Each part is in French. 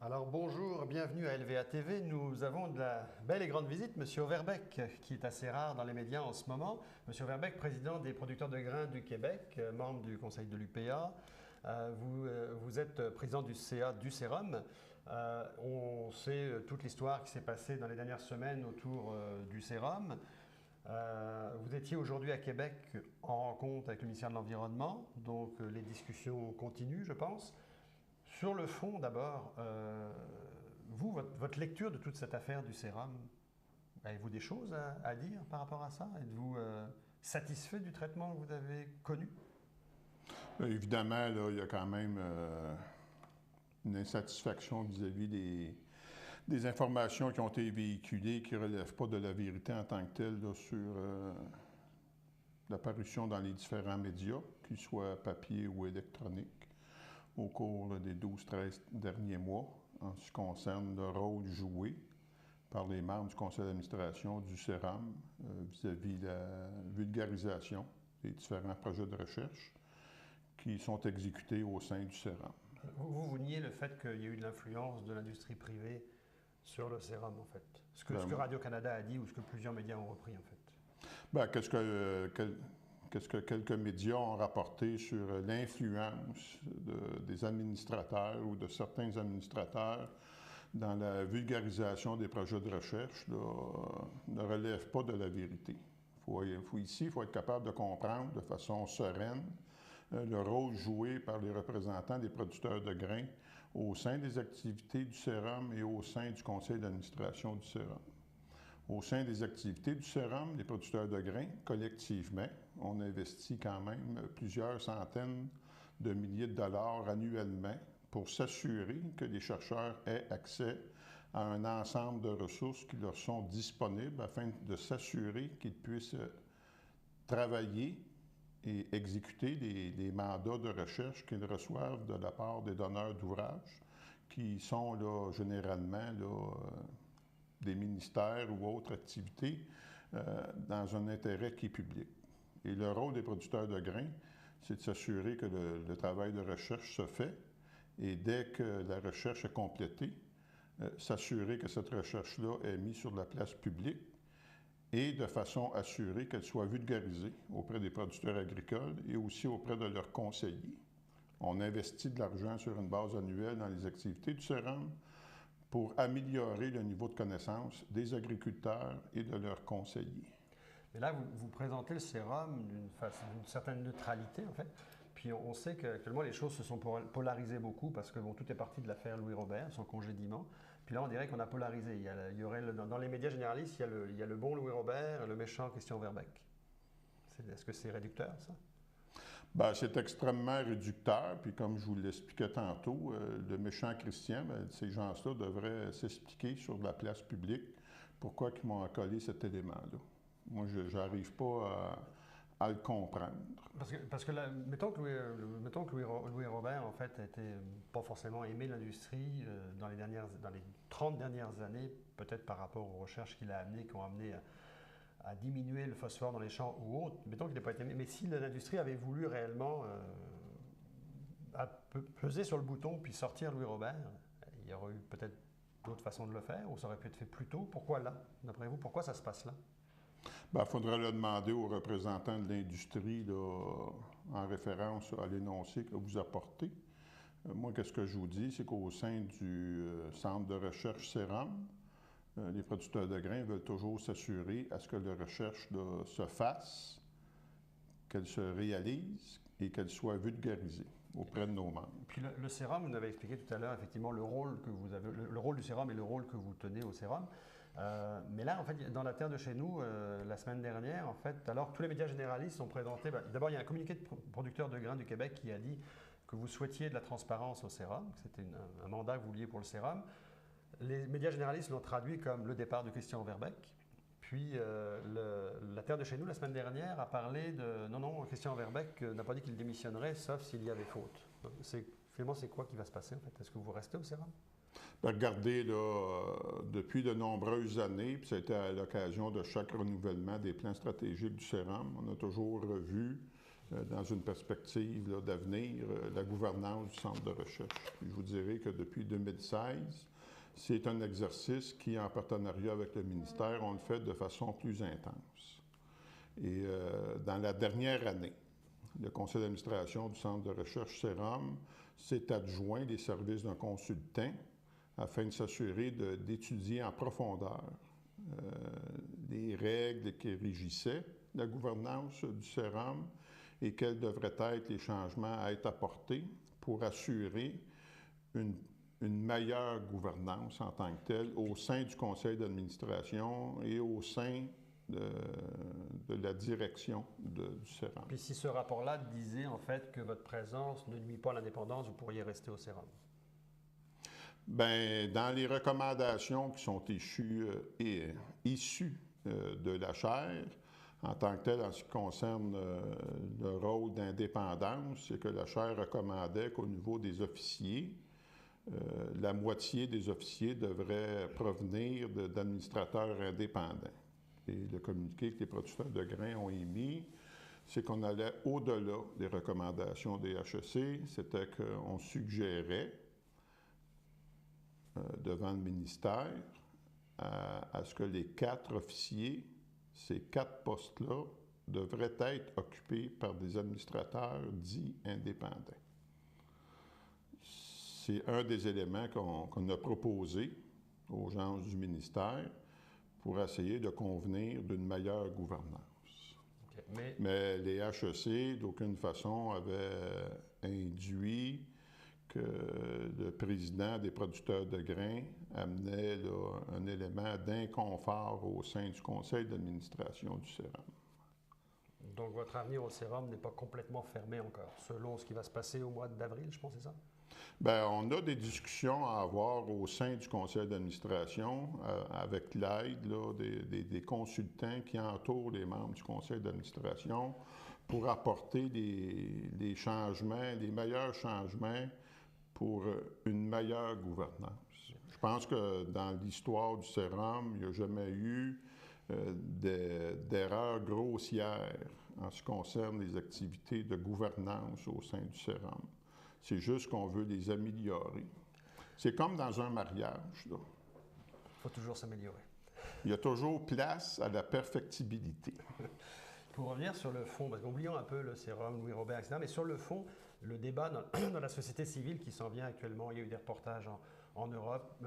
Alors bonjour, bienvenue à LVA TV. Nous avons de la belle et grande visite, Monsieur Overbeck, qui est assez rare dans les médias en ce moment. Monsieur Overbeck, président des producteurs de grains du Québec, membre du conseil de l'UPA. Vous êtes président du CA du Sérum. On sait toute l'histoire qui s'est passée dans les dernières semaines autour du Sérum. Vous étiez aujourd'hui à Québec en rencontre avec le ministère de l'Environnement, donc les discussions continuent, je pense. Sur le fond, d'abord, votre lecture de toute cette affaire du sérum, avez-vous des choses à dire par rapport à ça? Êtes-vous satisfait du traitement que vous avez connu? Évidemment, là, il y a quand même une insatisfaction vis-à-vis des informations qui ont été véhiculées qui ne relèvent pas de la vérité en tant que telle là, sur l'apparition dans les différents médias, qu'ils soient papier ou électroniques, au cours des 12-13 derniers mois, en ce qui concerne le rôle joué par les membres du conseil d'administration du CERAM vis-à-vis de la vulgarisation des différents projets de recherche qui sont exécutés au sein du CERAM. Vous niez le fait qu'il y a eu de l'influence de l'industrie privée sur le sérum, en fait. Ce que Radio-Canada a dit ou ce que plusieurs médias ont repris, en fait. Bien, qu'est-ce que quelques médias ont rapporté sur l'influence des administrateurs ou de certains administrateurs dans la vulgarisation des projets de recherche là, ne relève pas de la vérité. Il faut être capable de comprendre de façon sereine le rôle joué par les représentants des producteurs de grains au sein des activités du CERAM et au sein du conseil d'administration du CERAM. Au sein des activités du CERAM, les producteurs de grains, collectivement, on investit quand même plusieurs centaines de milliers de dollars annuellement pour s'assurer que les chercheurs aient accès à un ensemble de ressources qui leur sont disponibles afin de s'assurer qu'ils puissent travailler et exécuter les mandats de recherche qu'ils reçoivent de la part des donneurs d'ouvrages, qui sont là, généralement des ministères ou autres activités dans un intérêt qui est public. Et le rôle des producteurs de grains, c'est de s'assurer que le travail de recherche se fait et dès que la recherche est complétée, s'assurer que cette recherche-là est mise sur la place publique et de façon assurée qu'elle soit vulgarisée auprès des producteurs agricoles et aussi auprès de leurs conseillers. On investit de l'argent sur une base annuelle dans les activités du CERAM pour améliorer le niveau de connaissance des agriculteurs et de leurs conseillers. Mais là, vous présentez le sérum d'une certaine neutralité, en fait. Puis on sait qu'actuellement, les choses se sont polarisées beaucoup parce que bon, tout est parti de l'affaire Louis Robert, son congédiement. Puis là, on dirait qu'on a polarisé. Il y aurait, dans les médias généralistes, il y a le bon Louis Robert et le méchant Christian Overbeck. Est-ce que c'est réducteur, ça? Bien, c'est extrêmement réducteur. Puis comme je vous l'expliquais tantôt, le méchant Christian, bien, ces gens-là devraient s'expliquer sur la place publique pourquoi ils m'ont accolé cet élément-là. Moi, je n'arrive pas à le comprendre. Parce que là, mettons que Louis Robert, en fait, n'était pas forcément aimé l'industrie dans les 30 dernières années, peut-être par rapport aux recherches qu'il a amenées, qui ont amené à diminuer le phosphore dans les champs ou autres. Mettons qu'il n'ait pas été aimé. Mais si l'industrie avait voulu réellement peser sur le bouton puis sortir Louis Robert, il y aurait eu peut-être d'autres façons de le faire ou ça aurait pu être fait plus tôt. Pourquoi là? D'après vous, pourquoi ça se passe là? Bien, il faudra le demander aux représentants de l'industrie en référence à l'énoncé que vous apportez. Moi, qu'est-ce que je vous dis, c'est qu'au sein du centre de recherche CERAM, les producteurs de grains veulent toujours s'assurer à ce que la recherche se fasse, qu'elle se réalise et qu'elle soit vulgarisée auprès de nos membres. Puis le sérum, vous avez expliqué tout à l'heure effectivement le rôle que vous avez, le rôle du sérum et le rôle que vous tenez au sérum. Mais là, en fait, dans la terre de chez nous, la semaine dernière, en fait, alors tous les médias généralistes ont présenté. D'abord, il y a un communiqué de producteurs de grains du Québec qui a dit que vous souhaitiez de la transparence au sérum, que c'était un mandat que vous vouliez pour le sérum. Les médias généralistes l'ont traduit comme le départ de Christian Overbeck. Puis la terre de chez nous, la semaine dernière, a parlé de... Non, Christian Overbeck n'a pas dit qu'il démissionnerait, sauf s'il y avait faute. Finalement, c'est quoi qui va se passer, en fait? Est-ce que vous restez au sérum? Bien, regardez, là, depuis de nombreuses années, puis ça a été à l'occasion de chaque renouvellement des plans stratégiques du CERAM, on a toujours revu dans une perspective d'avenir, la gouvernance du centre de recherche. Puis je vous dirais que depuis 2016, c'est un exercice qui, en partenariat avec le ministère, on le fait de façon plus intense. Et dans la dernière année, le conseil d'administration du centre de recherche CERAM s'est adjoint les services d'un consultant afin de s'assurer d'étudier en profondeur les règles qui régissaient la gouvernance du CERAM et quels devraient être les changements à être apportés pour assurer une meilleure gouvernance en tant que telle au sein du conseil d'administration et au sein de la direction du CERAM. Puis si ce rapport-là disait en fait que votre présence ne nuit pas à l'indépendance, vous pourriez rester au CERAM? Bien, dans les recommandations qui sont issues de la chaire, en tant que telle, en ce qui concerne le rôle d'indépendance, c'est que la chaire recommandait qu'au niveau des officiers, la moitié des officiers devraient provenir d'administrateurs indépendants. Et le communiqué que les producteurs de grains ont émis, c'est qu'on allait au-delà des recommandations des HEC, c'était qu'on suggérait devant le ministère à ce que les 4 officiers, ces 4 postes-là, devraient être occupés par des administrateurs dits indépendants. C'est un des éléments qu'on a proposé aux gens du ministère pour essayer de convenir d'une meilleure gouvernance. Okay. Mais les HEC, d'aucune façon, avaient induit que le président des producteurs de grains amenait un élément d'inconfort au sein du conseil d'administration du CERAM. Donc votre avenir au CERAM n'est pas complètement fermé encore, selon ce qui va se passer au mois d'avril, je pense, c'est ça? Bien, on a des discussions à avoir au sein du conseil d'administration avec l'aide des consultants qui entourent les membres du conseil d'administration pour apporter des changements, les meilleurs changements pour une meilleure gouvernance. Je pense que dans l'histoire du CERAM, il n'y a jamais eu d'erreurs grossières en ce qui concerne les activités de gouvernance au sein du CERAM. C'est juste qu'on veut les améliorer. C'est comme dans un mariage, là. Il faut toujours s'améliorer. Il y a toujours place à la perfectibilité. Pour revenir sur le fond, parce qu'oublions un peu le CERAM, Louis Robert, etc., mais sur le fond, le débat dans la société civile qui s'en vient actuellement, il y a eu des reportages en Europe,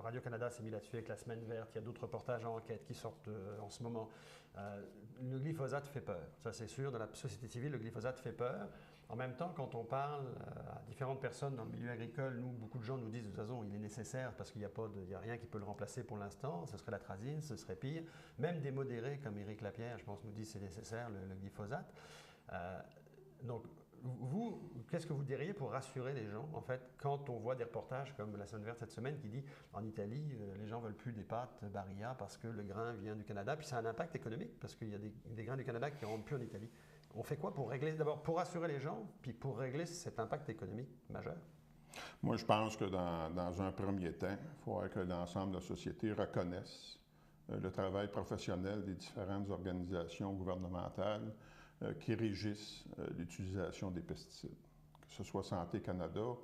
Radio-Canada s'est mis là-dessus avec la Semaine verte, il y a d'autres reportages en enquête qui sortent en ce moment. Le glyphosate fait peur, ça c'est sûr, dans la société civile, le glyphosate fait peur. En même temps, quand on parle à différentes personnes dans le milieu agricole, beaucoup de gens nous disent de toute façon il est nécessaire parce qu'il n'y a rien qui peut le remplacer pour l'instant, ce serait l'atrazine, ce serait pire. Même des modérés comme Éric Lapierre, je pense, nous disent c'est nécessaire le glyphosate. Donc vous, qu'est-ce que vous diriez pour rassurer les gens, en fait, quand on voit des reportages comme la Semaine verte cette semaine qui dit en Italie, les gens ne veulent plus des pâtes Barilla parce que le grain vient du Canada, puis ça a un impact économique parce qu'il y a des grains du Canada qui ne rentrent plus en Italie. On fait quoi pour régler, d'abord pour rassurer les gens, puis pour régler cet impact économique majeur? Moi, je pense que dans un premier temps, il faudrait que l'ensemble de la société reconnaisse le travail professionnel des différentes organisations gouvernementales qui régissent l'utilisation des pesticides. Que ce soit Santé Canada,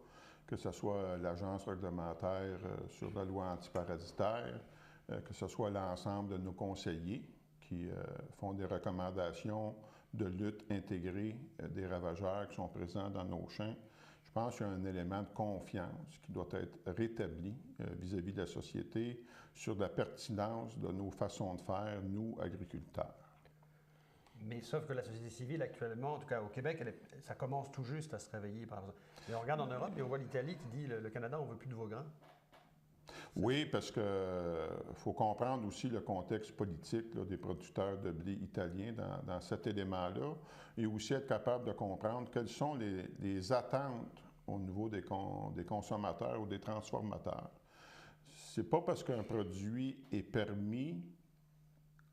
que ce soit l'Agence réglementaire sur la loi antiparasitaire, que ce soit l'ensemble de nos conseillers qui font des recommandations de lutte intégrée des ravageurs qui sont présents dans nos champs. Je pense qu'il y a un élément de confiance qui doit être rétabli vis-à-vis de la société sur la pertinence de nos façons de faire, nous, agriculteurs. Mais sauf que la société civile actuellement, en tout cas au Québec, ça commence tout juste à se réveiller. Par exemple. Et on regarde en Europe et on voit l'Italie qui dit le Canada, on ne veut plus de vos grains. Oui, parce qu'il faut comprendre aussi le contexte politique des producteurs de blé italiens dans cet élément-là et aussi être capable de comprendre quelles sont les attentes au niveau des consommateurs ou des transformateurs. C'est pas parce qu'un produit est permis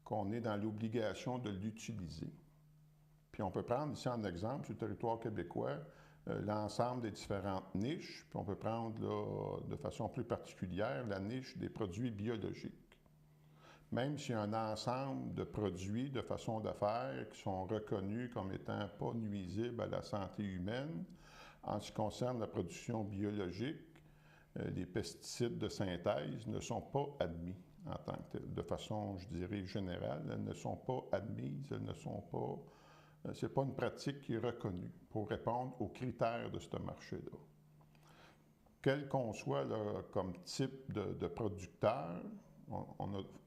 qu'on est dans l'obligation de l'utiliser. Puis on peut prendre ici en exemple, sur le territoire québécois, l'ensemble des différentes niches, puis on peut prendre là, de façon plus particulière la niche des produits biologiques. même s'il y a un ensemble de produits, de façons de faire qui sont reconnus comme étant pas nuisibles à la santé humaine, en ce qui concerne la production biologique, les pesticides de synthèse ne sont pas admis en tant que tels. De façon, je dirais, générale, elles ne sont pas admises, elles ne sont pas... c'est pas une pratique qui est reconnue pour répondre aux critères de ce marché-là. Quel qu'on soit là, comme type de producteur,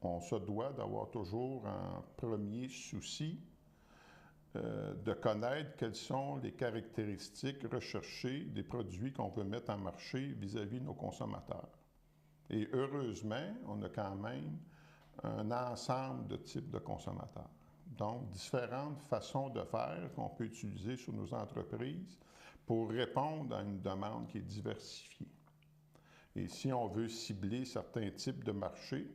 on se doit d'avoir toujours un premier souci de connaître quelles sont les caractéristiques recherchées des produits qu'on veut mettre en marché vis-à-vis de nos consommateurs. Et heureusement, on a quand même un ensemble de types de consommateurs. Donc, différentes façons de faire qu'on peut utiliser sur nos entreprises pour répondre à une demande qui est diversifiée. Et si on veut cibler certains types de marchés,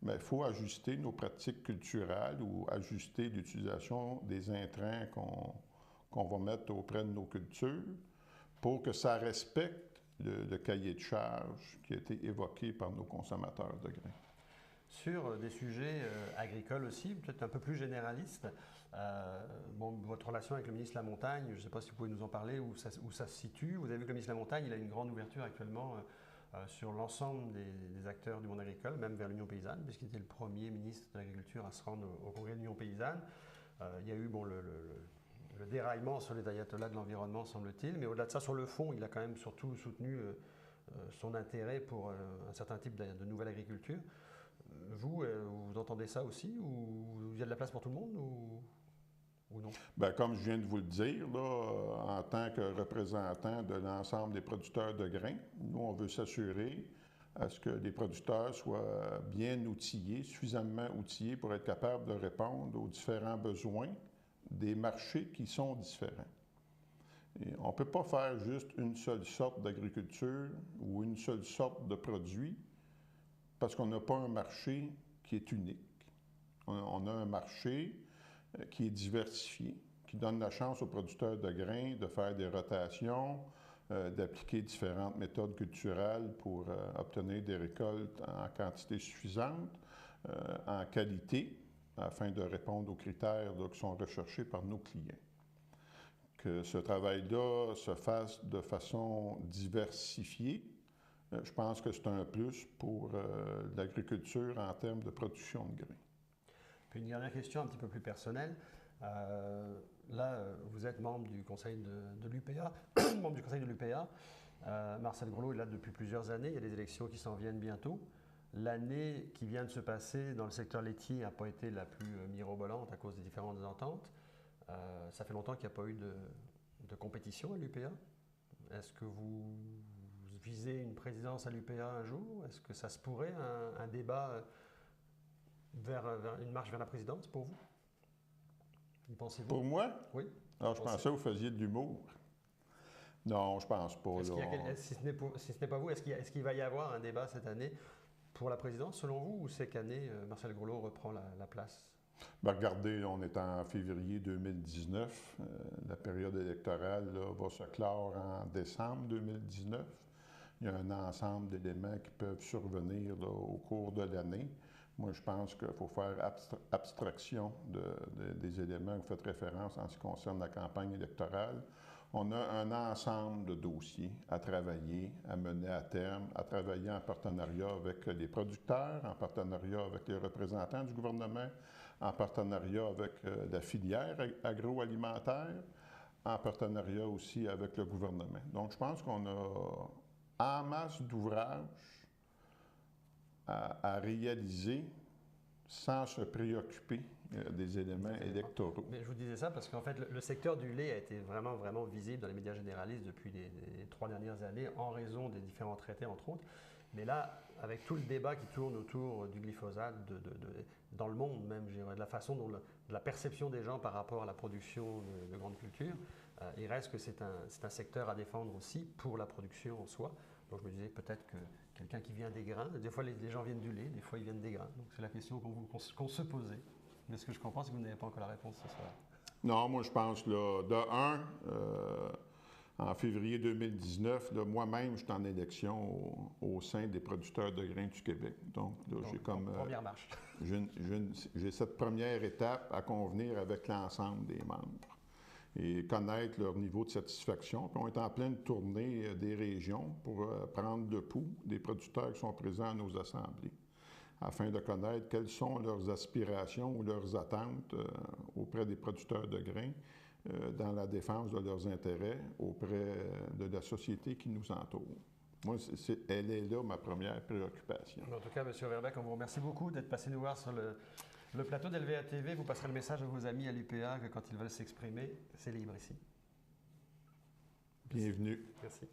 il faut ajuster nos pratiques culturelles ou ajuster l'utilisation des intrants qu'on va mettre auprès de nos cultures pour que ça respecte le cahier de charges qui a été évoqué par nos consommateurs de grains. Sur des sujets agricoles aussi, peut-être un peu plus généralistes, votre relation avec le ministre Lamontagne, je ne sais pas si vous pouvez nous en parler, où ça se situe. Vous avez vu que le ministre Lamontagne, il a une grande ouverture actuellement sur l'ensemble des acteurs du monde agricole, même vers l'Union paysanne, puisqu'il était le premier ministre de l'Agriculture à se rendre au congrès de l'Union paysanne. Il y a eu le déraillement sur les ayatollahs de l'environnement, semble-t-il, mais au-delà de ça, sur le fond, il a quand même surtout soutenu son intérêt pour un certain type de nouvelle agriculture. Vous entendez ça aussi, ou il y a de la place pour tout le monde, ou non? Bien, comme je viens de vous le dire, là, en tant que représentant de l'ensemble des producteurs de grains, nous, on veut s'assurer à ce que les producteurs soient bien outillés, suffisamment outillés pour être capables de répondre aux différents besoins des marchés qui sont différents. Et on ne peut pas faire juste une seule sorte d'agriculture ou une seule sorte de produit parce qu'on n'a pas un marché qui est unique. On a un marché qui est diversifié, qui donne la chance aux producteurs de grains de faire des rotations, d'appliquer différentes méthodes culturelles pour obtenir des récoltes en quantité suffisante, en qualité, afin de répondre aux critères là, qui sont recherchés par nos clients. Que ce travail-là se fasse de façon diversifiée, je pense que c'est un plus pour l'agriculture en termes de production de grains. Puis une dernière question un petit peu plus personnelle. Vous êtes membre du conseil de l'UPA, membre du conseil de l'UPA. Marcel Groslot est là depuis plusieurs années. Il y a des élections qui s'en viennent bientôt. L'année qui vient de se passer dans le secteur laitier n'a pas été la plus mirobolante à cause des différentes ententes. Ça fait longtemps qu'il n'y a pas eu de compétition à l'UPA. Est-ce que vous visez une présidence à l'UPA un jour? Est-ce que ça se pourrait, un débat vers une marche vers la présidence pour vous? Y pensez-vous? Pour moi? Oui. Alors, je pensais que vous faisiez de l'humour. Non, je pense pas. Si ce n'est pas vous, est-ce qu'il va y avoir un débat cette année pour la présidence, selon vous, ou cette année, Marcel Groslot reprend la place? Bien, regardez, on est en février 2019. La période électorale là, va se clore en décembre 2019. Il y a un ensemble d'éléments qui peuvent survenir là, au cours de l'année. Moi, je pense qu'il faut faire abstraction des éléments que vous faites référence en ce qui concerne la campagne électorale. On a un ensemble de dossiers à travailler, à mener à terme, à travailler en partenariat avec les producteurs, en partenariat avec les représentants du gouvernement, en partenariat avec la filière agroalimentaire, en partenariat aussi avec le gouvernement. Donc, je pense qu'on a en masse d'ouvrages à réaliser sans se préoccuper des éléments électoraux. Mais je vous disais ça parce qu'en fait, le secteur du lait a été vraiment, vraiment visible dans les médias généralistes depuis les 3 dernières années en raison des différents traités, entre autres. Mais là, avec tout le débat qui tourne autour du glyphosate, dans le monde même, je dirais, de la façon dont de la perception des gens par rapport à la production de grandes cultures, il reste que c'est un secteur à défendre aussi pour la production en soi. Donc je me disais peut-être que quelqu'un qui vient des grains, des fois les gens viennent du lait, des fois ils viennent des grains. Donc c'est la question qu'on se posait. Mais ce que je comprends, c'est que vous n'avez pas encore la réponse ce soir. Non, moi je pense, là, de un, en février 2019, là, moi-même, je suis en élection au sein des producteurs de grains du Québec. Donc, là, j'ai comme... première marche. J'ai cette première étape à convenir avec l'ensemble des membres et connaître leur niveau de satisfaction. Puis on est en pleine tournée des régions pour prendre le pouls des producteurs qui sont présents à nos assemblées, afin de connaître quelles sont leurs aspirations ou leurs attentes auprès des producteurs de grains dans la défense de leurs intérêts auprès de la société qui nous entoure. Moi, elle est là ma première préoccupation. En tout cas, M. Verbeck, on vous remercie beaucoup d'être passé nous voir sur le plateau d'LVA TV. Vous passerez le message à vos amis à l'UPA que quand ils veulent s'exprimer, c'est libre ici. Bienvenue. Merci.